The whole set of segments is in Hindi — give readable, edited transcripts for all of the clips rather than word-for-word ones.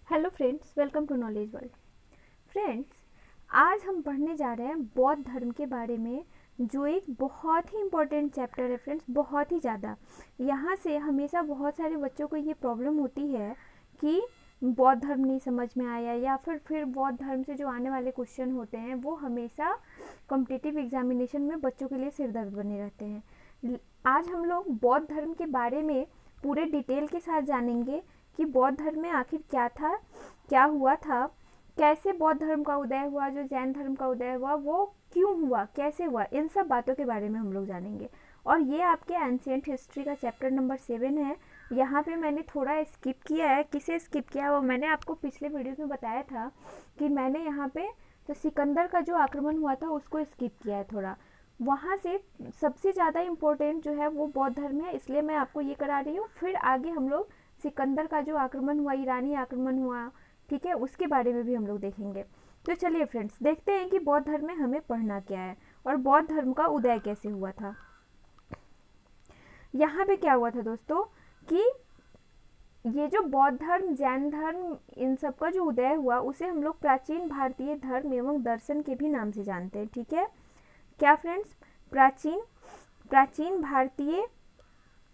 Hello friends, welcome to knowledge world. Friends, आज हम पढ़ने जा रहे हैं बौद्ध धर्म के बारे में, जो एक बहुत ही इम्पोर्टेंट चैप्टर है फ्रेंड्स, बहुत ही ज़्यादा। यहाँ से हमेशा बहुत सारे बच्चों को ये प्रॉब्लम होती है कि बौद्ध धर्म नहीं समझ में आया, या फिर बौद्ध धर्म से जो आने वाले क्वेश्चन होते हैं वो हमेशा कॉम्पिटिटिव एग्जामिनेशन में बच्चों के लिए सिरदर्द बने रहते हैं। आज हम लोग बौद्ध धर्म के बारे में पूरे डिटेल के साथ जानेंगे कि बौद्ध धर्म में आखिर क्या था, क्या हुआ था, कैसे बौद्ध धर्म का उदय हुआ, जो जैन धर्म का उदय हुआ वो क्यों हुआ, कैसे हुआ, इन सब बातों के बारे में हम लोग जानेंगे। और ये आपके एंशिएंट हिस्ट्री का चैप्टर नंबर 7 है। यहाँ पे मैंने थोड़ा स्किप किया है। किसे स्किप किया वो मैंने आपको पिछले वीडियोस में बताया था कि मैंने यहाँ पे तो सिकंदर का जो आक्रमण हुआ था उसको स्किप किया है थोड़ा। वहाँ से सबसे ज़्यादा इम्पोर्टेंट जो है वो बौद्ध धर्म है, इसलिए मैं आपको ये करा रही हूँ। फिर आगे हम लोग सिकंदर का जो आक्रमण हुआ, ईरानी आक्रमण हुआ, ठीक है, उसके बारे में भी हम लोग देखेंगे। तो चलिए फ्रेंड्स, देखते हैं कि बौद्ध धर्म में हमें पढ़ना क्या है और बौद्ध धर्म का उदय कैसे हुआ था। यहाँ पे क्या हुआ था दोस्तों कि ये जो बौद्ध धर्म, जैन धर्म, इन सब का जो उदय हुआ उसे हम लोग प्राचीन भारतीय धर्म एवं दर्शन के भी नाम से जानते हैं। ठीक है, क्या फ्रेंड्स, प्राचीन भारतीय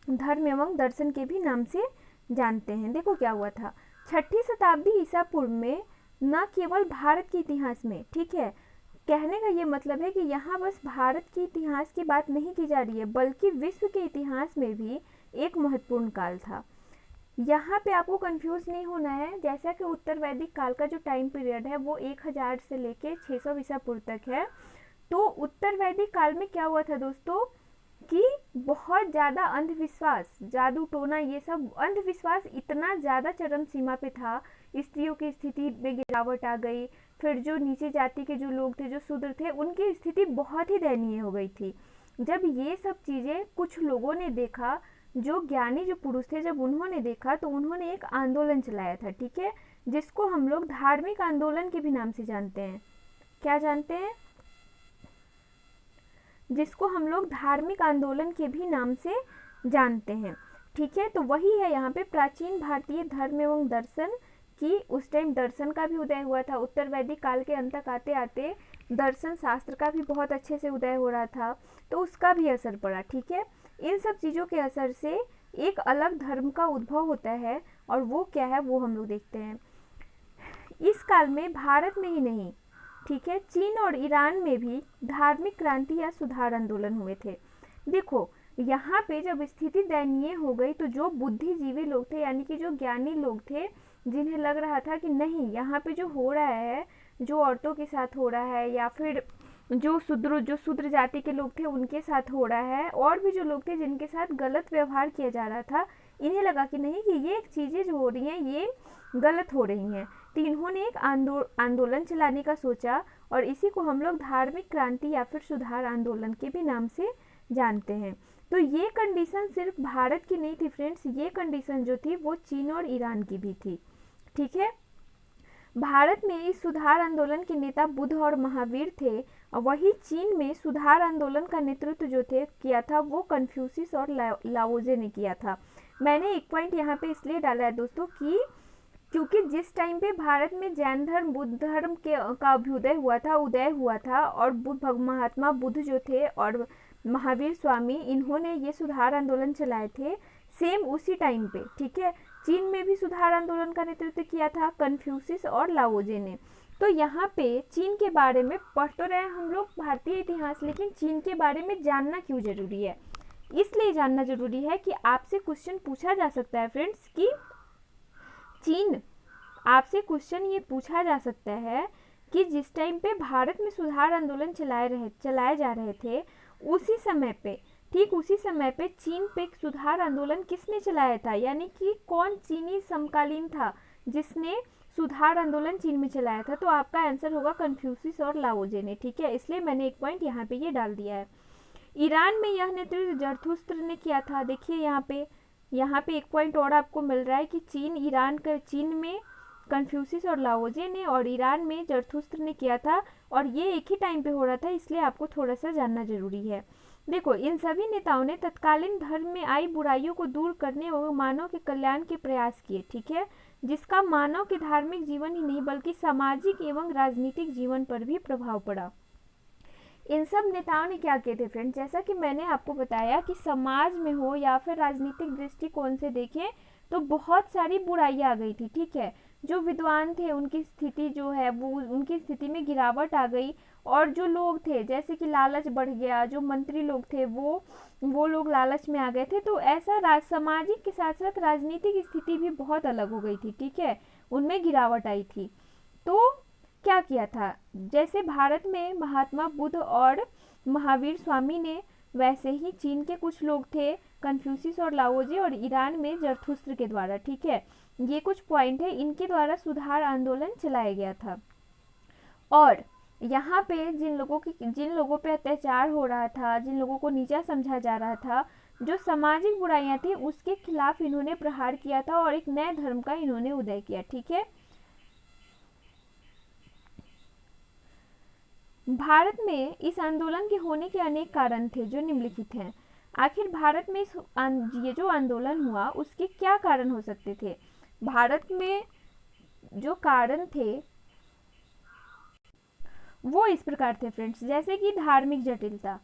धर्म एवं दर्शन के भी नाम से जानते हैं। देखो क्या हुआ था, 6ठी शताब्दी ईसा पूर्व में न केवल भारत के इतिहास में, ठीक है, कहने का ये मतलब है कि यहाँ बस भारत के इतिहास की बात नहीं की जा रही है, बल्कि विश्व के इतिहास में भी एक महत्वपूर्ण काल था। यहाँ पे आपको कंफ्यूज नहीं होना है। जैसा कि उत्तर वैदिक काल का जो टाइम पीरियड है वो 1000 से लेके 600 ईसा पूर्व तक है। तो उत्तर वैदिक काल में क्या हुआ था दोस्तों कि बहुत ज़्यादा अंधविश्वास, जादू टोना, ये सब अंधविश्वास इतना ज़्यादा चरम सीमा पे था। स्त्रियों की स्थिति में गिरावट आ गई। फिर जो नीचे जाति के जो लोग थे, जो शूद्र थे, उनकी स्थिति बहुत ही दयनीय हो गई थी। जब ये सब चीज़ें कुछ लोगों ने देखा, जो ज्ञानी जो पुरुष थे, जब उन्होंने देखा तो उन्होंने एक आंदोलन चलाया था, ठीक है, जिसको हम लोग धार्मिक आंदोलन के भी नाम से जानते हैं। क्या जानते हैं? जिसको हम लोग धार्मिक आंदोलन के भी नाम से जानते हैं। ठीक है, तो वही है यहाँ पे प्राचीन भारतीय धर्म एवं दर्शन की। उस टाइम दर्शन का भी उदय हुआ था। उत्तर वैदिक काल के अंत तक आते आते दर्शन शास्त्र का भी बहुत अच्छे से उदय हो रहा था, तो उसका भी असर पड़ा। ठीक है, इन सब चीज़ों के असर से एक अलग धर्म का उद्भव होता है, और वो क्या है वो हम लोग देखते हैं। इस काल में भारत में ही नहीं, ठीक है, चीन और ईरान में भी धार्मिक क्रांति या सुधार आंदोलन हुए थे। देखो यहाँ पे जब स्थिति दयनीय हो गई तो जो बुद्धिजीवी लोग थे, यानी कि जो ज्ञानी लोग थे, जिन्हें लग रहा था कि नहीं, यहाँ पे जो हो रहा है, जो औरतों के साथ हो रहा है, या फिर जो शूद्र जाति के लोग थे उनके साथ हो रहा है, और भी जो लोग थे जिनके साथ गलत व्यवहार किया जा रहा था, इन्हें लगा कि नहीं, कि ये चीज़ें जो हो रही हैं ये गलत हो रही हैं। तो इन्होंने एक आंदोलन चलाने का सोचा, और इसी को हम लोग धार्मिक क्रांति या फिर सुधार आंदोलन के भी नाम से जानते हैं। तो ये कंडीशन सिर्फ भारत की नहीं थी फ्रेंड्स, ये कंडीशन जो थी वो चीन और ईरान की भी थी। ठीक है, भारत में इस सुधार आंदोलन के नेता बुद्ध और महावीर थे, और वही चीन में सुधार आंदोलन का नेतृत्व जो थे किया था वो कन्फ्यूशियस और लाओजे ने किया था। मैंने एक पॉइंट यहाँ पे इसलिए डाला है दोस्तों कि क्योंकि जिस टाइम पे भारत में जैन धर्म, बुद्ध धर्म के का अभ्युदय हुआ था, उदय हुआ था, और महात्मा बुद्ध जो थे और महावीर स्वामी, इन्होंने ये सुधार आंदोलन चलाए थे सेम उसी टाइम पे। ठीक है, चीन में भी सुधार आंदोलन का नेतृत्व किया था कन्फ्यूशियस और लाओजे ने। तो यहाँ पे चीन के बारे में पढ़ तो रहे हैं हम लोग भारतीय इतिहास, लेकिन चीन के बारे में जानना क्यों जरूरी है? इसलिए जानना जरूरी है कि आपसे क्वेश्चन पूछा जा सकता है फ्रेंड्स कि चीन, आपसे क्वेश्चन ये पूछा जा सकता है कि जिस टाइम पे भारत में सुधार आंदोलन चलाए जा रहे थे, उसी समय पे, ठीक उसी समय पे चीन पे सुधार आंदोलन किसने चलाया था, यानी कि कौन चीनी समकालीन था जिसने सुधार आंदोलन चीन में चलाया था? तो आपका आंसर होगा कन्फ्यूशियस और लाओजे ने। ठीक है, इसलिए मैंने एक पॉइंट यहाँ पे ये डाल दिया है। ईरान में यह नेतृत्व जरथुस्त्र ने किया था। देखिए यहाँ पे एक पॉइंट और आपको मिल रहा है कि चीन में कन्फ्यूशियस और लाओजे ने, और ईरान में जरथुस्त्र ने किया था, और ये एक ही टाइम पे हो रहा था, इसलिए आपको थोड़ा सा जानना जरूरी है। देखो, इन सभी नेताओं ने तत्कालीन धर्म में आई बुराइयों को दूर करने और मानव के कल्याण के प्रयास किए, ठीक है, जिसका मानव के धार्मिक जीवन ही नहीं बल्कि सामाजिक एवं राजनीतिक जीवन पर भी प्रभाव पड़ा। इन सब नेताओं ने क्या किए थे फ्रेंड्स, जैसा कि मैंने आपको बताया कि समाज में हो या फिर राजनीतिक दृष्टिकोण से देखें तो बहुत सारी बुराइयां आ गई थी, ठीक है। जो विद्वान थे उनकी स्थिति जो है वो उनकी स्थिति में गिरावट आ गई, और जो लोग थे जैसे कि लालच बढ़ गया, जो मंत्री लोग थे वो लोग लालच में आ गए थे, तो ऐसा सामाजिक के साथ साथ राजनीतिक स्थिति भी बहुत अलग हो गई थी, ठीक है, उनमें गिरावट आई थी। तो क्या किया था, जैसे भारत में महात्मा बुद्ध और महावीर स्वामी ने, वैसे ही चीन के कुछ लोग थे कन्फ्यूशियस और लाओजी, और ईरान में जरथुस्त्र के द्वारा, ठीक है, ये कुछ पॉइंट है, इनके द्वारा सुधार आंदोलन चलाया गया था। और यहाँ पे जिन लोगों पे अत्याचार हो रहा था, जिन लोगों को नीचा समझा जा रहा था, जो सामाजिक बुराइयां थी उसके खिलाफ इन्होंने प्रहार किया था और एक नए धर्म का इन्होंने उदय किया, ठीक है। भारत में इस आंदोलन के होने के अनेक कारण थे जो निम्नलिखित हैं। आखिर भारत में ये जो आंदोलन हुआ उसके क्या कारण हो सकते थे। भारत में जो कारण थे वो इस प्रकार थे फ्रेंड्स, जैसे कि धार्मिक जटिलता,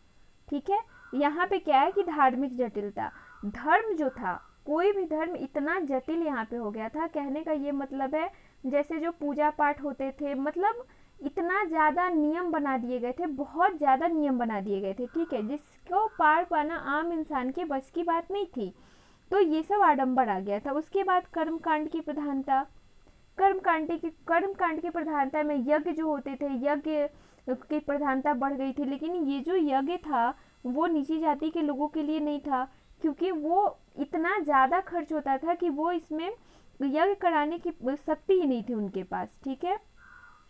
ठीक है, यहाँ पे क्या है कि धार्मिक जटिलता, धर्म जो था, कोई भी धर्म इतना जटिल यहाँ पे हो गया था, कहने का ये मतलब है जैसे जो पूजा पाठ होते थे, मतलब इतना ज़्यादा नियम बना दिए गए थे, बहुत ज़्यादा नियम बना दिए गए थे, ठीक है, जिसको पार पाना आम इंसान के बस की बात नहीं थी, तो ये सब आडंबर आ गया था। उसके बाद कर्मकांड की प्रधानता, कर्मकांड की प्रधानता में यज्ञ जो होते थे, यज्ञ की प्रधानता बढ़ गई थी, लेकिन ये जो यज्ञ था वो नीची जाति के लोगों के लिए नहीं था, क्योंकि वो इतना ज़्यादा खर्च होता था कि वो इसमें यज्ञ कराने की शक्ति ही नहीं थी उनके पास, ठीक है।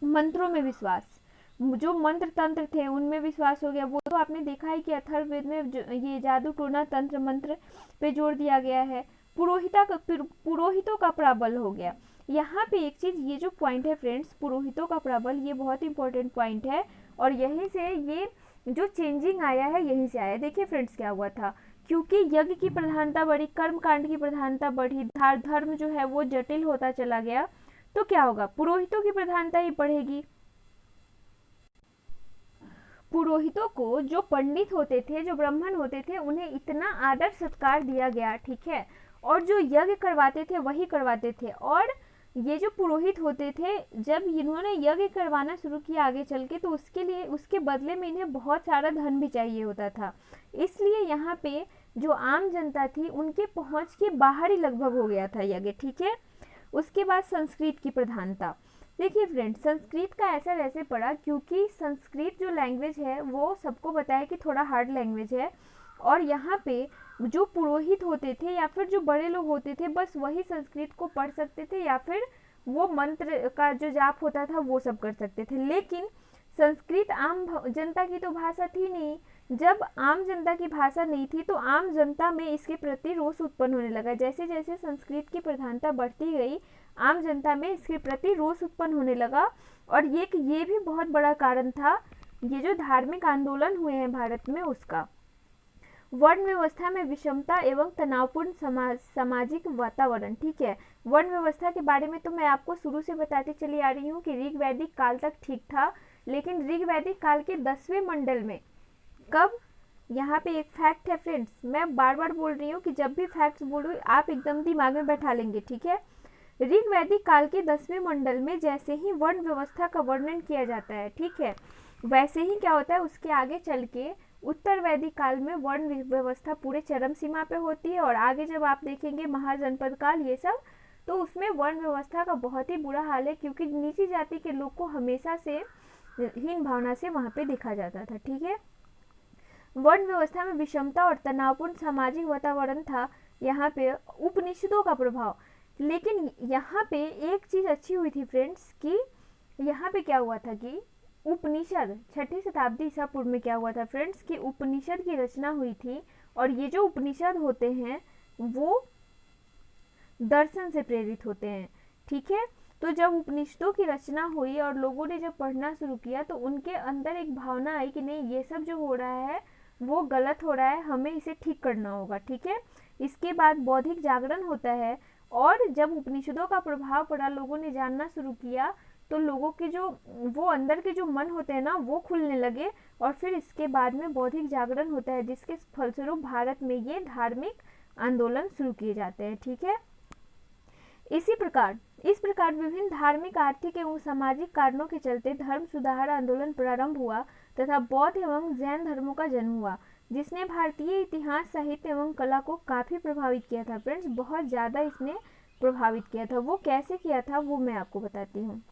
मंत्रों में विश्वास, जो मंत्र तंत्र थे उनमें विश्वास हो गया, वो तो आपने देखा है कि अथर्ववेद में ये जादू टोना तंत्र मंत्र पे जोर दिया गया है। पुरोहितों का प्राबल्य हो गया। यहाँ पे एक चीज, ये जो पॉइंट है फ्रेंड्स, पुरोहितों का प्राबल्य, ये बहुत इंपॉर्टेंट पॉइंट है, और यहीं से ये जो चेंजिंग आया है यहीं से आया। देखिए फ्रेंड्स क्या हुआ था, क्योंकि यज्ञ की प्रधानता बढ़ी, कर्मकांड की प्रधानता बढ़ी, धर्म जो है वो जटिल होता चला गया, तो क्या होगा, पुरोहितों की प्रधानता ही बढ़ेगी। पुरोहितों को, जो पंडित होते थे, जो ब्राह्मण होते थे, उन्हें इतना आदर सत्कार दिया गया, ठीक है, और जो यज्ञ करवाते थे वही करवाते थे। और ये जो पुरोहित होते थे, जब इन्होंने यज्ञ करवाना शुरू किया आगे चल के, तो उसके बदले में इन्हें बहुत सारा धन भी चाहिए होता था, इसलिए यहाँ पे जो आम जनता थी उनके पहुंच के बाहर ही लगभग हो गया था यज्ञ, ठीक है। उसके बाद संस्कृत की प्रधानता। देखिए फ्रेंड्स, संस्कृत का ऐसा वैसे पड़ा क्योंकि संस्कृत जो लैंग्वेज है वो सबको पता है कि थोड़ा हार्ड लैंग्वेज है, और यहाँ पे जो पुरोहित होते थे या फिर जो बड़े लोग होते थे बस वही संस्कृत को पढ़ सकते थे, या फिर वो मंत्र का जो जाप होता था वो सब कर सकते थे। लेकिन संस्कृत आम जनता की तो भाषा थी नहीं, जब आम जनता की भाषा नहीं थी तो आम जनता में इसके प्रति रोष उत्पन्न होने लगा। जैसे जैसे संस्कृत की प्रधानता बढ़ती गई, आम जनता में इसके प्रति रोष उत्पन्न होने लगा, और ये भी बहुत बड़ा कारण था, ये जो धार्मिक आंदोलन हुए हैं भारत में उसका। वर्ण व्यवस्था में विषमता एवं तनावपूर्ण सामाजिक वातावरण, ठीक है। वर्ण व्यवस्था के बारे में तो मैं आपको शुरू से बताती चली आ रही हूँ कि ऋग वैदिक काल तक ठीक था, लेकिन ऋग वैदिक काल के 10वें मंडल में, कब, यहाँ पे एक फैक्ट है फ्रेंड्स, मैं बार बार बोल रही हूँ कि जब भी फैक्ट्स बोलूँ आप एकदम दिमाग में बैठा लेंगे, ठीक है। ऋग वैदिक काल के 10वें मंडल में जैसे ही वर्ण व्यवस्था का वर्णन किया जाता है, ठीक है, वैसे ही क्या होता है उसके आगे चल के उत्तर वैदिक काल में वर्ण व्यवस्था पूरे चरम सीमा पे होती है, और आगे जब आप देखेंगे महाजनपद काल ये सब, तो उसमें वर्ण व्यवस्था का बहुत ही बुरा हाल है, क्योंकि नीची जाति के लोग को हमेशा से हीन भावना से वहाँ पे देखा जाता था, ठीक है। वर्ण व्यवस्था में विषमता और तनावपूर्ण सामाजिक वातावरण था, यहाँ पे उपनिषदों का प्रभाव। लेकिन यहाँ पे एक चीज अच्छी हुई थी फ्रेंड्स, कि यहाँ पे क्या हुआ था कि उपनिषद 6ठी शताब्दी ईसा पूर्व में क्या हुआ था फ्रेंड्स, कि उपनिषद की रचना हुई थी, और ये जो उपनिषद होते हैं वो दर्शन से प्रेरित होते हैं, ठीक है। तो जब उपनिषदों की रचना हुई और लोगों ने जब पढ़ना शुरू किया तो उनके अंदर एक भावना आई कि नहीं, ये सब जो हो रहा है वो गलत हो रहा है, हमें इसे ठीक करना होगा, ठीक है। इसके बाद बौद्धिक जागरण होता है, और जब उपनिषदों का प्रभाव पड़ा, लोगों ने जानना शुरू किया, तो लोगों के जो वो अंदर के जो मन होते हैं ना, वो खुलने लगे, और फिर इसके बाद में बौद्धिक जागरण होता है, जिसके फलस्वरूप भारत में ये धार्मिक आंदोलन शुरू किए जाते हैं, ठीक है। इस प्रकार विभिन्न धार्मिक, आर्थिक एवं सामाजिक कारणों के चलते धर्म सुधार आंदोलन प्रारंभ हुआ तथा बौद्ध एवं जैन धर्मों का जन्म हुआ, जिसने भारतीय इतिहास, साहित्य एवं कला को काफी प्रभावित किया था। फ्रेंड्स, बहुत ज्यादा इसने प्रभावित किया था। वो कैसे किया था वो मैं आपको बताती हूँ।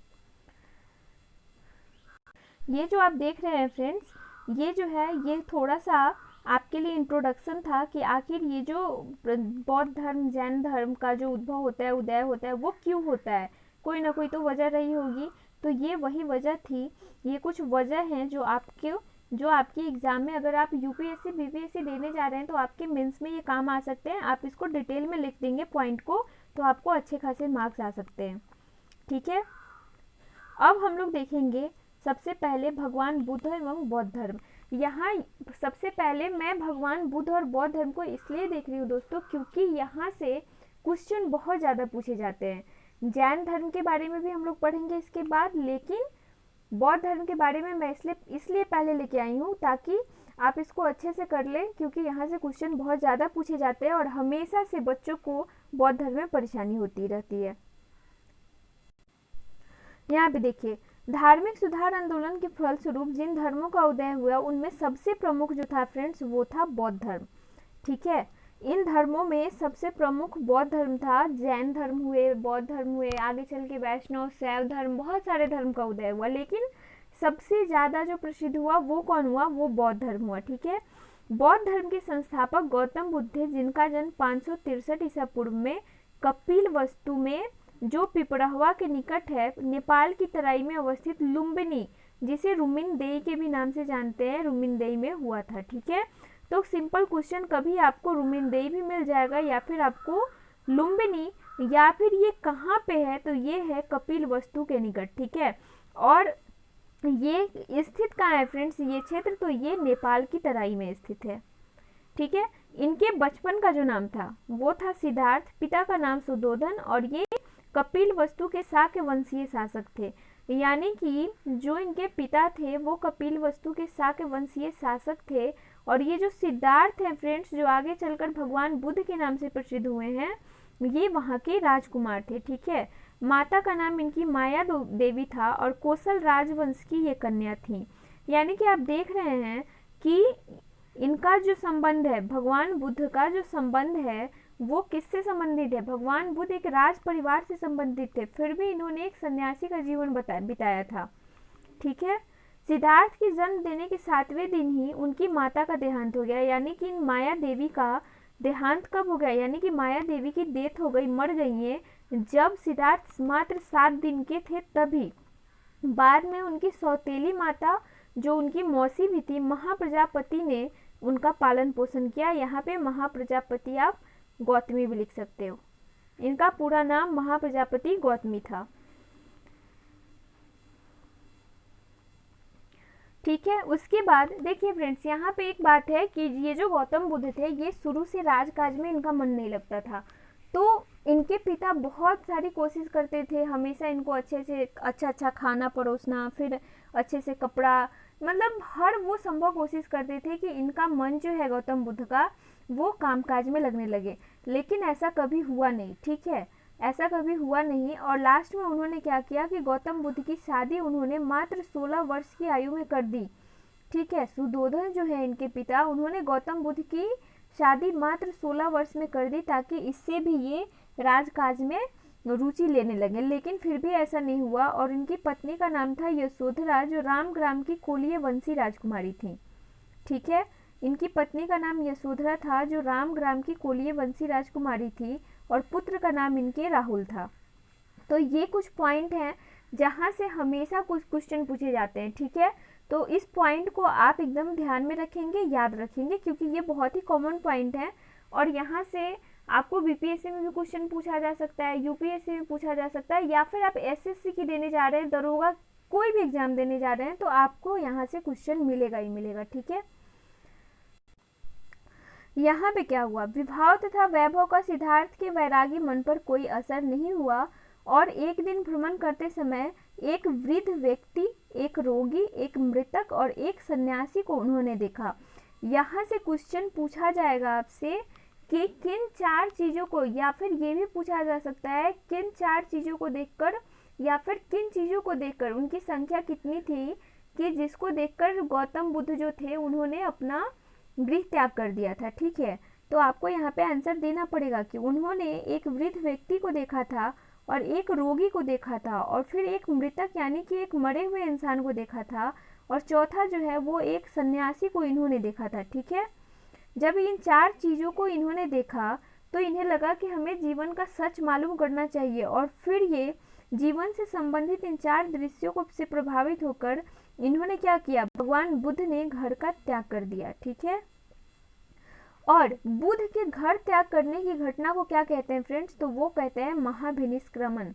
ये जो आप देख रहे हैं फ्रेंड्स, ये जो है ये थोड़ा सा आपके लिए इंट्रोडक्शन था कि आखिर ये जो बौद्ध धर्म, जैन धर्म का जो उद्भव होता है, उदय होता है, वो क्यों होता है। कोई ना कोई तो वजह रही होगी, तो ये वही वजह थी। ये कुछ वजह हैं जो आपके एग्जाम में, अगर आप यूपीएससी बीपीएससी देने जा रहे हैं तो आपके मेंस में ये काम आ सकते हैं। आप इसको डिटेल में लिख देंगे पॉइंट को, तो आपको अच्छे खासे मार्क्स आ सकते हैं, ठीक है। अब हम लोग देखेंगे सबसे पहले भगवान बुद्ध एवं बौद्ध धर्म। यहाँ सबसे पहले मैं भगवान बुद्ध और बौद्ध धर्म को इसलिए देख रही हूँ दोस्तों, क्योंकि यहाँ से क्वेश्चन बहुत ज़्यादा पूछे जाते हैं। जैन धर्म के बारे में भी हम लोग पढ़ेंगे इसके बाद, लेकिन बौद्ध धर्म के बारे में मैं इसलिए पहले लेके आई हूँ ताकि आप इसको अच्छे से कर लें, क्योंकि यहाँ से क्वेश्चन बहुत ज़्यादा पूछे जाते हैं और हमेशा से बच्चों को बौद्ध धर्म में परेशानी होती रहती है। यहाँ पे देखिए, धार्मिक सुधार आंदोलन के फलस्वरूप जिन धर्मों का उदय हुआ, उनमें सबसे प्रमुख जो था फ्रेंड्स, वो था बौद्ध धर्म, ठीक है। इन धर्मों में सबसे प्रमुख बौद्ध धर्म था। जैन धर्म हुए, बौद्ध धर्म हुए, आगे चल के वैष्णव, शैव धर्म, बहुत सारे धर्म का उदय हुआ, लेकिन सबसे ज़्यादा जो प्रसिद्ध हुआ वो कौन हुआ, वो बौद्ध धर्म हुआ, ठीक है। बौद्ध धर्म के संस्थापक गौतम बुद्ध थे, जिनका जन्म 563 ईसा पूर्व में कपिलवस्तु में, जो पिपराहवा के निकट है, नेपाल की तराई में अवस्थित लुम्बिनी, जिसे रुमिनदेई के भी नाम से जानते हैं, रुमिनदेई में हुआ था, ठीक है। तो सिंपल क्वेश्चन, कभी आपको रुमिनदेई भी मिल जाएगा या फिर आपको लुम्बिनी, या फिर ये कहाँ पे है, तो ये है कपिलवस्तु के निकट, ठीक है। और ये स्थित कहाँ है फ्रेंड्स, ये क्षेत्र, तो ये नेपाल की तराई में स्थित है, ठीक है। इनके बचपन का जो नाम था वो था सिद्धार्थ, पिता का नाम सुधोधन, और ये कपिलवस्तु के शाक्य वंशीय शासक थे। यानी कि जो इनके पिता थे वो कपिलवस्तु के शाक्य वंशीय शासक थे, और ये जो सिद्धार्थ है फ्रेंड्स, जो आगे चलकर भगवान बुद्ध के नाम से प्रसिद्ध हुए हैं, ये वहाँ के राजकुमार थे, ठीक है। माता का नाम इनकी माया देवी था, और कौशल राजवंश की ये कन्या थी। यानी कि आप देख रहे हैं कि इनका जो संबंध है, भगवान बुद्ध का जो संबंध है, वो किससे संबंधित है, भगवान बुद्ध एक राज परिवार से संबंधित थे, फिर भी इन्होंने एक सन्यासी का जीवन बिताया था, ठीक है। सिद्धार्थ के जन्म देने के 7वें दिन ही उनकी माता का देहांत हो गया। यानी कि माया देवी का देहांत कब हो गया, यानी कि माया देवी की डेथ हो गई, मर गई है, जब सिद्धार्थ मात्र 7 दिन के थे तभी। बाद में उनकी सौतेली माता, जो उनकी मौसी भी थी, महाप्रजापति ने उनका पालन पोषण किया। यहाँ पे महाप्रजापति आप गौतमी भी लिख सकते हो, इनका पूरा नाम महाप्रजापति गौतमी था, ठीक है। उसके बाद देखिए फ्रेंड्स, यहाँ पे एक बात है कि ये जो गौतम बुद्ध थे, ये शुरू से राजकाज में इनका मन नहीं लगता था, तो इनके पिता बहुत सारी कोशिश करते थे, हमेशा इनको अच्छे से अच्छा खाना परोसना, फिर अच्छे से कपड़ा, मतलब हर वो संभव कोशिश करते थे कि इनका मन जो है गौतम बुद्ध का, वो कामकाज में लगने लगे, लेकिन ऐसा कभी हुआ नहीं, ठीक है, ऐसा कभी हुआ नहीं। और लास्ट में उन्होंने क्या किया कि गौतम बुद्ध की शादी उन्होंने मात्र 16 वर्ष की आयु में कर दी, ठीक है। सुधोधन जो है इनके पिता, उन्होंने गौतम बुद्ध की शादी मात्र 16 वर्ष में कर दी, ताकि इससे भी ये राजकाज में रुचि लेने लगे, लेकिन फिर भी ऐसा नहीं हुआ। और इनकी पत्नी का नाम था यशोधरा, जो रामग्राम की कोलीय वंशी राजकुमारी थी, ठीक है। इनकी पत्नी का नाम यशोधरा था, जो रामग्राम की कोलीय वंशी राजकुमारी थी, और पुत्र का नाम इनके राहुल था। तो ये कुछ पॉइंट हैं जहाँ से हमेशा कुछ क्वेश्चन पूछे जाते हैं, ठीक है। तो इस पॉइंट को आप एकदम ध्यान में रखेंगे, याद रखेंगे, क्योंकि ये बहुत ही कॉमन पॉइंट है, और यहाँ से आपको बीपीएससी में भी क्वेश्चन पूछा जा सकता है, यूपीएससी में पूछा जा सकता है, या फिर आप एसएससी की देने जा रहे हैं, दरोगा, कोई भी एग्जाम देने जा रहे हैं, तो आपको यहाँ से क्वेश्चन मिलेगा ही मिलेगा, ठीक है। यहाँ पे क्या हुआ, विभाव तथा वैभव का सिद्धार्थ के वैरागी मन पर कोई असर नहीं हुआ और एक दिन भ्रमण करते समय एक वृद्ध व्यक्ति, एक रोगी, एक मृतक और एक सन्यासी को उन्होंने देखा। यहाँ से क्वेश्चन पूछा जाएगा आपसे कि किन 4 चीज़ों को, या फिर ये भी पूछा जा सकता है किन 4 चीज़ों को देखकर, या फिर किन चीज़ों को देखकर, उनकी संख्या कितनी थी कि जिसको देखकर गौतम बुद्ध जो थे उन्होंने अपना गृह त्याग कर दिया था। ठीक है, तो आपको यहाँ पे आंसर देना पड़ेगा कि उन्होंने एक वृद्ध व्यक्ति को देखा था और एक रोगी को देखा था और फिर एक मृतक यानी कि एक मरे हुए इंसान को देखा था और चौथा जो है वो एक सन्यासी को इन्होंने देखा था। ठीक है, जब इन 4 चीज़ों को इन्होंने देखा तो इन्हें लगा कि हमें जीवन का सच मालूम करना चाहिए और फिर ये जीवन से संबंधित इन 4 दृश्यों को से प्रभावित होकर इन्होंने क्या किया, भगवान बुद्ध ने घर का त्याग कर दिया। ठीक है, और बुद्ध के घर त्याग करने की घटना को क्या कहते हैं फ्रेंड्स, तो वो कहते हैं महाभिनिष्क्रमण।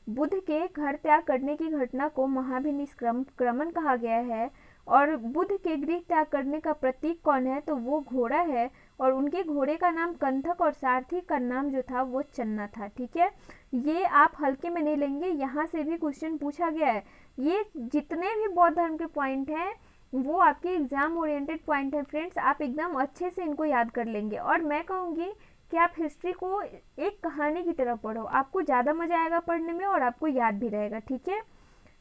बुद्ध के घर त्याग करने की घटना को महाभिनिष्क्रमण कहा गया है। और बुद्ध के गृह त्याग करने का प्रतीक कौन है, तो वो घोड़ा है और उनके घोड़े का नाम कंथक और सारथी का नाम जो था वो चन्ना था। ठीक है, ये आप हल्के में नहीं लेंगे, यहाँ से भी क्वेश्चन पूछा गया है। ये जितने भी बौद्ध धर्म के पॉइंट हैं वो आपके एग्जाम ओरिएंटेड पॉइंट है फ्रेंड्स, आप एकदम अच्छे से इनको याद कर लेंगे। और मैं कहूँगी कि आप हिस्ट्री को एक कहानी की तरह पढ़ो, आपको ज़्यादा मजा आएगा पढ़ने में और आपको याद भी रहेगा। ठीक है,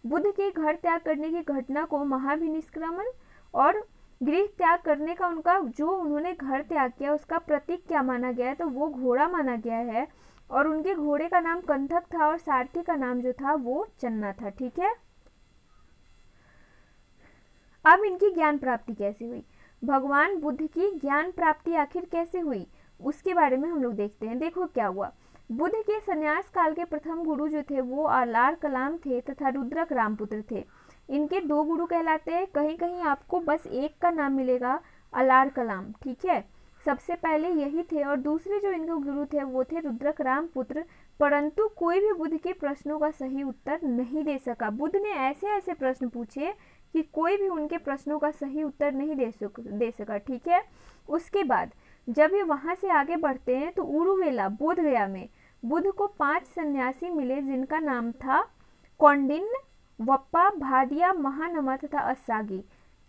बुद्ध के घर त्याग करने की घटना को महाभिनिष्क्रमण और गृह त्याग करने का उनका जो उन्होंने घर त्याग किया उसका प्रतीक क्या माना गया है, तो वो घोड़ा माना गया है और उनके घोड़े का नाम कंथक था और सारथी का नाम जो था वो चन्ना था। ठीक है, अब इनकी ज्ञान प्राप्ति कैसे हुई, भगवान बुद्ध की ज्ञान प्राप्ति आखिर कैसे हुई उसके बारे में हम लोग देखते हैं। देखो क्या हुआ, बुद्ध के संन्यास काल के प्रथम गुरु जो थे वो अलार कलाम थे तथा रुद्रक रामपुत्र थे। इनके 2 गुरु कहलाते हैं, कहीं कहीं आपको बस एक का नाम मिलेगा अलार कलाम। ठीक है, सबसे पहले यही थे और दूसरे जो इनके गुरु थे वो थे रुद्रक रामपुत्र। परंतु कोई भी बुद्ध के प्रश्नों का सही उत्तर नहीं दे सका। बुद्ध ने ऐसे ऐसे प्रश्न पूछे कि कोई भी उनके प्रश्नों का सही उत्तर नहीं दे सका। ठीक है, उसके बाद जब ये वहाँ से आगे बढ़ते हैं तो उरुवेला बोध गया में बुद्ध को 5 सन्यासी मिले जिनका नाम था कौंडिन्य, वप्पा, भादिया, महानमा तथा असागी।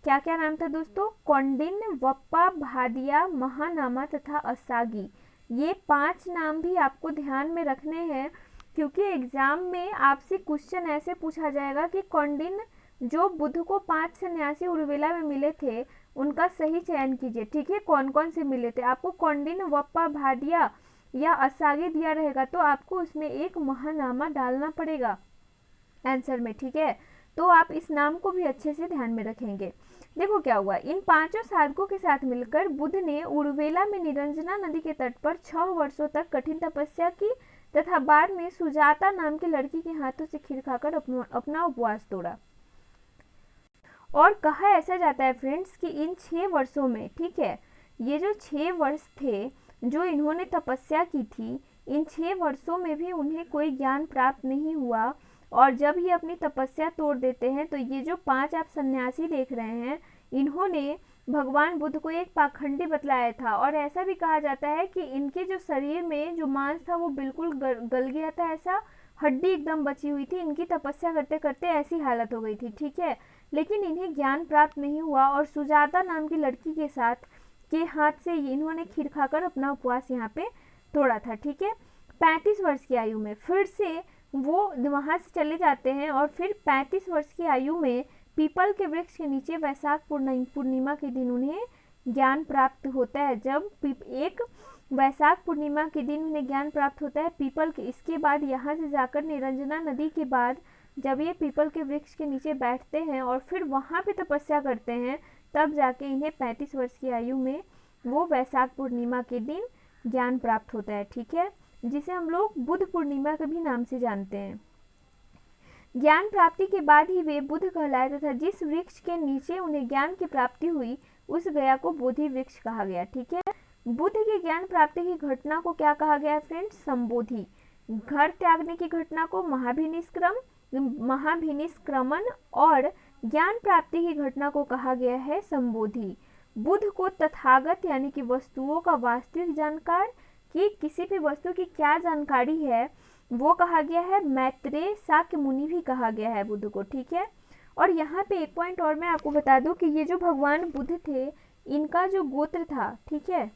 क्या क्या नाम था दोस्तों, कौंडिन्य, वप्पा, भादिया, महानामा तथा असागी। ये 5 नाम भी आपको ध्यान में रखने हैं क्योंकि एग्जाम में आपसे क्वेश्चन ऐसे पूछा जाएगा कि कौंडिन्य जो बुद्ध को 5 सन्यासी उरुवेला में मिले थे उनका सही चयन कीजिए। ठीक है, कौन कौन से मिले थे, आपको कौंडिन्य, वप्पा, भादिया या असागी दिया रहेगा तो आपको उसमें एक महानामा डालना पड़ेगा आंसर में। ठीक है, तो आप इस नाम को भी अच्छे से ध्यान में रखेंगे। देखो क्या हुआ, इन 5 साधकों के साथ मिलकर बुद्ध ने उरुवेला में निरंजना नदी के तट पर 6 वर्षों तक कठिन तपस्या की तथा बाद में सुजाता नाम की लड़की के हाथों से खीर खाकर अपना उपवास तोड़ा। और कहा ऐसा जाता है फ्रेंड्स कि इन 6 वर्षों में, ठीक है, ये जो 6 वर्ष थे जो इन्होंने तपस्या की थी, इन 6 वर्षों में भी उन्हें कोई ज्ञान प्राप्त नहीं हुआ। और जब ये अपनी तपस्या तोड़ देते हैं तो ये जो 5 आप सन्यासी देख रहे हैं इन्होंने भगवान बुद्ध को एक पाखंडी बतलाया था। और ऐसा भी कहा जाता है कि इनके जो शरीर में जो मांस था वो बिल्कुल गल गया था, ऐसा हड्डी एकदम बची हुई थी, इनकी तपस्या करते करते ऐसी हालत हो गई थी। ठीक है, लेकिन इन्हें ज्ञान प्राप्त नहीं हुआ और सुजाता नाम की लड़की के साथ के हाथ से इन्होंने खीर खाकर अपना उपवास यहाँ पे तोड़ा था। ठीक है, 35 वर्ष की आयु में फिर से वो वहाँ से चले जाते हैं और फिर 35 वर्ष की आयु में पीपल के वृक्ष के नीचे वैशाख पूर्णिमा के दिन उन्हें ज्ञान प्राप्त होता है। जब एक वैशाख पूर्णिमा के दिन उन्हें ज्ञान प्राप्त होता है पीपल के, इसके बाद यहाँ से जाकर निरंजना नदी के बाद जब ये पीपल के वृक्ष के नीचे बैठते हैं और फिर वहाँ पे तपस्या करते हैं तब जाके इन्हें 35 वर्ष की आयु में वो वैशाख पूर्णिमा के दिन ज्ञान प्राप्त होता है। ठीक है, जिसे हम लोग बुद्ध पूर्णिमा के भी नाम से जानते हैं। ज्ञान प्राप्ति के बाद ही वे बुद्ध कहलाए तथा जिस वृक्ष के नीचे उन्हें ज्ञान की प्राप्ति हुई उस गया को बोधि वृक्ष कहा गया। ठीक है, बुद्ध की ज्ञान प्राप्ति की घटना को क्या कहा गया फ्रेंड्स, संबोधि। घर त्यागने की घटना को महाभिनिष्क्रमण और ज्ञान प्राप्ति की घटना को कहा गया है संबोधि। बुद्ध को तथागत यानी कि वस्तुओं का वास्तविक जानकार, कि किसी भी वस्तु की क्या जानकारी है वो कहा गया है। मैत्रेय शाक्य मुनि भी कहा गया है बुद्ध को, ठीक है। और यहाँ पे एक पॉइंट और मैं आपको बता दूं कि ये जो भगवान बुद्ध थे इनका जो गोत्र था, ठीक है,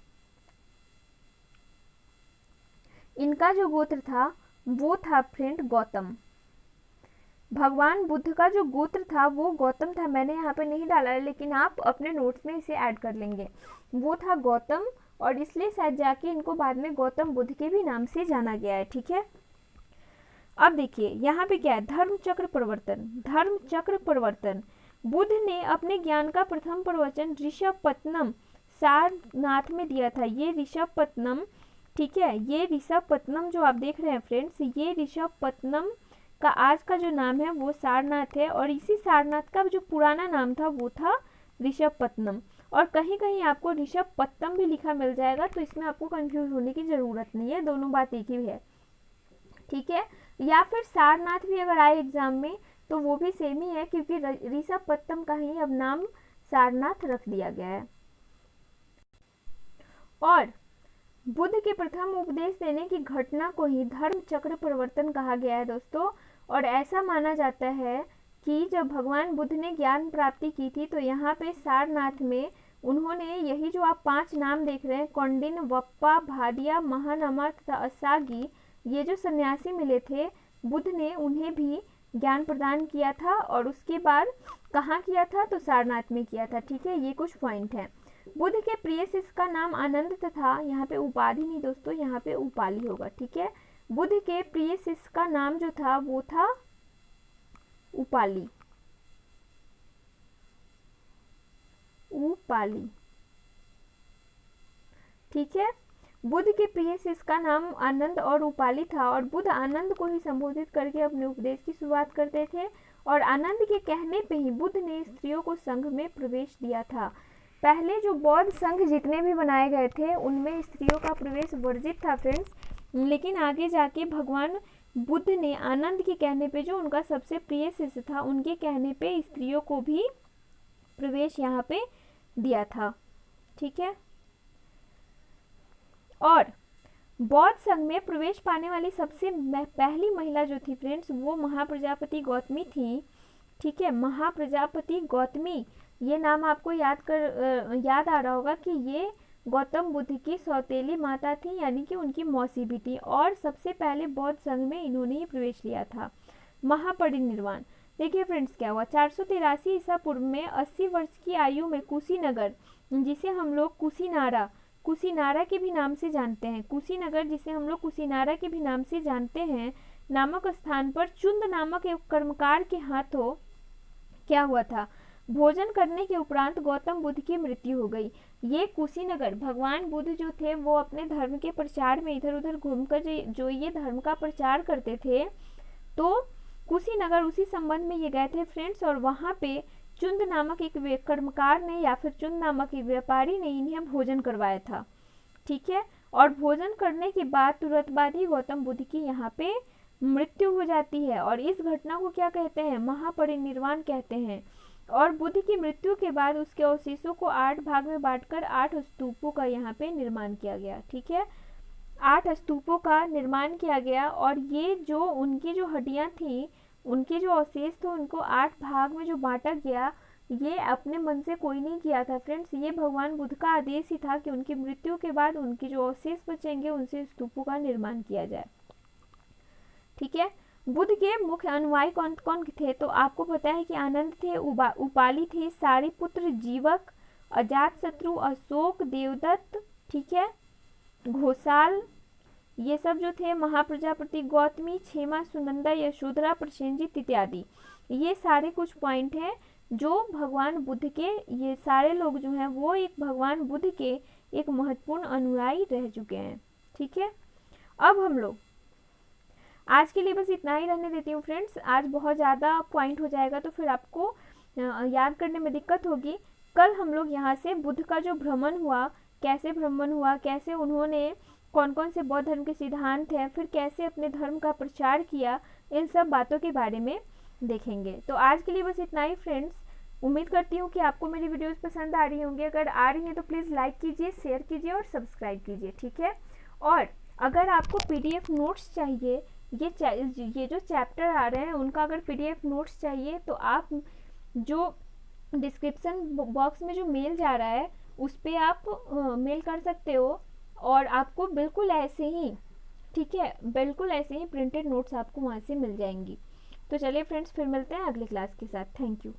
इनका जो गोत्र था वो था फ्रेंड गौतम। भगवान बुद्ध का जो गोत्र था वो गौतम था। मैंने यहाँ पे नहीं डाला है लेकिन आप अपने नोट्स में इसे ऐड कर लेंगे। वो था गौतम और इसलिए शायद जाके इनको बाद में गौतम बुद्ध के भी नाम से जाना गया है, ठीक है। अब देखिए यहाँ पे क्या है, धर्म चक्र परिवर्तन। धर्म चक्र परिवर्तन, बुद्ध ने अपने ज्ञान का प्रथम प्रवचन ऋषभपत्तनम सारनाथ में दिया था। ये ऋषभपत्तनम, ठीक है, ये ऋषभपत्तनम जो आप देख रहे हैं फ्रेंड्स, ये ऋषभपत्तनम का आज का जो नाम है वो सारनाथ है और इसी सारनाथ का जो पुराना नाम था वो था ऋषभपत्तनम। और कहीं कहीं आपको ऋषभपत्तनम भी लिखा मिल जाएगा, तो इसमें आपको कंफ्यूज होने की ज़रूरत नहीं है, दोनों बात एक ही है, ठीक है। या फिर सारनाथ भी अगर आए एग्जाम में तो वो भी सेम ही है, क्योंकि ऋषभपत्तनम का ही अब नाम सारनाथ रख दिया गया है। और बुद्ध के प्रथम उपदेश देने की घटना को ही धर्म चक्र परिवर्तन कहा गया है दोस्तों। और ऐसा माना जाता है कि जब भगवान बुद्ध ने ज्ञान प्राप्ति की थी तो यहाँ पे सारनाथ में उन्होंने यही जो आप 5 नाम देख रहे हैं, कौंडिन्य, वप्पा, भादिया, महानमर तथा असागी, ये जो सन्यासी मिले थे बुद्ध ने उन्हें भी ज्ञान प्रदान किया था। और उसके बाद कहाँ किया था, तो सारनाथ में किया था, ठीक है। ये कुछ पॉइंट है। बुद्ध के प्रिय शिष्य का नाम आनंद तथा, यहाँ पे उपाधि नहीं दोस्तों, यहाँ पे उपाली होगा, ठीक है। बुद्ध के प्रिय शिष्य का नाम जो था वो था उपाली, उपाली, ठीक है। बुद्ध के प्रिय शिष्य का नाम आनंद और उपाली था और बुद्ध आनंद को ही संबोधित करके अपने उपदेश की शुरुआत करते थे। और आनंद के कहने पे ही बुद्ध ने स्त्रियों को संघ में प्रवेश दिया था। पहले जो बौद्ध संघ जितने भी बनाए गए थे उनमें स्त्रियों का प्रवेश वर्जित था फ्रेंड्स, लेकिन आगे जाके भगवान बुद्ध ने आनंद के कहने पे, जो उनका सबसे प्रिय शिष्य था, उनके कहने पे स्त्रियों को भी प्रवेश यहाँ पे दिया था, ठीक है। और बौद्ध संघ में प्रवेश पाने वाली सबसे पहली महिला जो थी फ्रेंड्स वो महाप्रजापति गौतमी थी, ठीक है। महाप्रजापति गौतमी, ये नाम आपको याद आ रहा होगा कि ये गौतम बुद्ध की सौतेली माता थी, यानी कि उनकी मौसी भी थी। और सबसे पहले बौद्ध संघ में इन्होंने ही प्रवेश लिया था। महापरिनिर्वाण, देखिए फ्रेंड्स क्या हुआ, 483 ईसा पूर्व में 80 वर्ष की आयु में कुशीनगर, जिसे हम लोग कुशीनारा के भी नाम से जानते हैं, कुशीनगर जिसे हम लोग कुशीनारा के भी नाम से जानते हैं, नामक स्थान पर चुंद नामक एक कर्मकार के हाथों क्या हुआ था, भोजन करने के उपरांत गौतम बुद्ध की मृत्यु हो गई। ये कुशीनगर, भगवान बुद्ध जो थे वो अपने धर्म के प्रचार में इधर उधर घूमकर जो ये धर्म का प्रचार करते थे, तो कुशीनगर उसी संबंध में ये गए थे फ्रेंड्स। और वहाँ पे चुंद नामक एक कर्मकार ने या फिर चुंद नामक एक व्यापारी ने इन्हें भोजन करवाया था, ठीक है। और भोजन करने के बाद तुरंत बाद ही गौतम बुद्ध की यहाँ पे मृत्यु हो जाती है और इस घटना को क्या कहते हैं, महापरिनिर्वाण कहते हैं। और बुद्ध की मृत्यु के बाद उसके अवशेषों को 8 भाग में बांटकर 8 स्तूपों का यहाँ पे निर्माण किया गया, ठीक है। 8 स्तूपों का निर्माण किया गया और ये जो उनकी जो हड्डियाँ थी, उनके जो अवशेष थे, उनको 8 भाग में जो बांटा गया, ये अपने मन से कोई नहीं किया था फ्रेंड्स, ये भगवान बुद्ध का आदेश ही था कि उनकी मृत्यु के बाद उनके जो अवशेष बचेंगे उनसे स्तूपों का निर्माण किया जाए, ठीक है। बुद्ध के मुख्य अनुयायी कौन कौन थे, तो आपको पता है कि आनंद थे, उपाली थे, सारिपुत्र, जीवक, अजातशत्रु, अशोक, देवदत्त, ठीक है, घोषाल, ये सब जो थे, महाप्रजापति गौतमी, क्षेमा, सुनंदा, यशोधरा, प्रसेनजित इत्यादि। ये सारे कुछ पॉइंट हैं जो भगवान बुद्ध के, ये सारे लोग जो हैं वो एक भगवान बुद्ध के एक महत्वपूर्ण अनुयायी रह चुके हैं, ठीक है। अब हम लोग आज के लिए बस इतना ही रहने देती हूँ फ्रेंड्स, आज बहुत ज़्यादा पॉइंट हो जाएगा तो फिर आपको याद करने में दिक्कत होगी। कल हम लोग यहाँ से बुद्ध का जो भ्रमण हुआ, कैसे भ्रमण हुआ, कैसे उन्होंने कौन कौन से बौद्ध धर्म के सिद्धांत हैं, फिर कैसे अपने धर्म का प्रचार किया, इन सब बातों के बारे में देखेंगे। तो आज के लिए बस इतना ही फ्रेंड्स, उम्मीद करती हूँ कि आपको मेरी वीडियोस पसंद आ रही होंगी। अगर आ रही हैं तो प्लीज़ लाइक कीजिए, शेयर कीजिए और सब्सक्राइब कीजिए, ठीक है। और अगर आपको पीडीएफ नोट्स चाहिए, ये जो चैप्टर आ रहे हैं उनका अगर पीडीएफ नोट्स चाहिए तो आप जो डिस्क्रिप्शन बॉक्स में जो मेल जा रहा है उस पर आप मेल कर सकते हो, और आपको बिल्कुल ऐसे ही, ठीक है, बिल्कुल ऐसे ही प्रिंटेड नोट्स आपको वहाँ से मिल जाएंगी। तो चलिए फ्रेंड्स, फिर मिलते हैं अगले क्लास के साथ। Thank you.